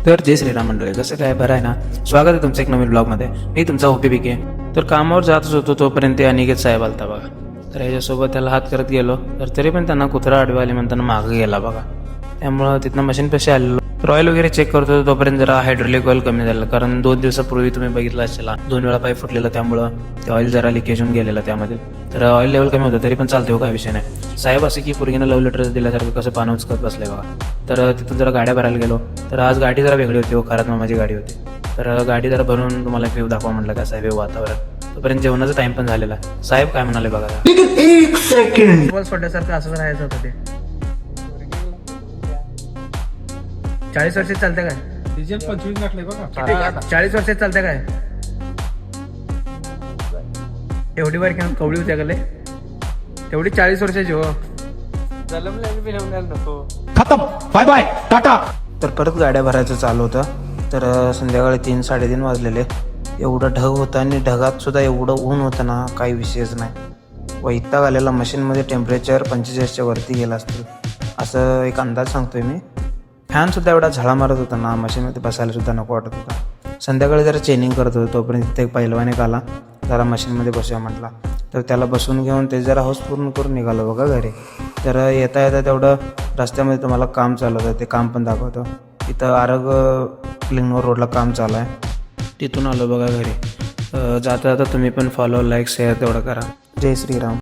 तर जय श्रीराम मंडळी, कसं काय बरं आहे ना. स्वागत आहे तुमचं एक नवीन ब्लॉगमध्ये. मी तुमचा OPBK. तर कामावर जातच होतो तोपर्यंत ते अनिकेत साहेब आलता बघा. तर ह्याच्यासोबत त्याला हात करत गेलो तर तरी पण त्यांना कुत्रा आडवे आले म्हणताना मागं गेला बघा. त्यामुळं तिथनं मशीन पेशी आलेलो. ऑइल वगैरे चेक करत होतो तोपर्यंत जरा हायड्रोलिक ऑइल कमी झालं, कारण 2 दिवसापूर्वी तुम्ही बघितलं असेल 2 वेळा पाईप फुटलेलं, त्यामुळं ते ऑइल जरा लिकेज होऊन गेलेलं त्यामध्ये. तर ऑइल लेवल कमी होतं तरी पण चालते हो, काय विषय नाही. साहेब असं की पोरगीनं लव्ह लेटर दिल्यासारखं कसं पानं उचकत बसले बघा. तर तिथून जरा गाड्या भरायला गेलो तर आज गाडी जरा वेगळी होती हो, खरात मामाची गाडी होती. तर गाडी जरा भरून तुम्हाला व्ह्यू दाखवा म्हटलं, कसं आहे वातावरण. तोपर्यंत जेवणाचा टाइम पण झालेला. साहेब काय म्हणाले बघा. 1 सेकंड सोडल्यासारखं असं राहायचं होतं ते. 40 वर्षात चालते काय? डिझेल 25 घातले बघा. 40 वर्षात चालते काय? एवढी बार किंवा कवडी होत्या गले तेवढी 40 वर्षाची हो. खत्म, बाय बाय, टाटा. तर परत गाड्या भरायचं चालू होतं. तर संध्याकाळी 3-3:30 वाजलेले. एवढं ढग होतं आणि ढगात सुद्धा एवढं ऊन होतं ना, काही विषयच नाही. वैताग आलेला. मशीनमध्ये टेम्परेचर 45च्या वरती गेलं असतील असं एक अंदाज सांगतोय मी. फॅनसुद्धा एवढा झळा मारत होता ना, मशीनमध्ये बसायला सुद्धा नको वाटत होता. संध्याकाळी जरा चेनिंग करत होतो तोपर्यंत तिथे एक पैलवान एक आला. जरा मशीनमध्ये बसूया म्हटला. तर त्याला बसून घेऊन ते जरा हाऊस पूर्ण करून निघालो बघा घरी. तर येता येता तेवढं रस्त्यामध्ये तुम्हाला काम चालू होतं, ते काम पण दाखवतो. इथं लिंगनूर रोडला काम चालू आहे. तिथून आलो बघा घरी. जाता जाता तुम्ही पण फॉलो, लाईक, शेअर तेवढं करा. जय श्रीराम.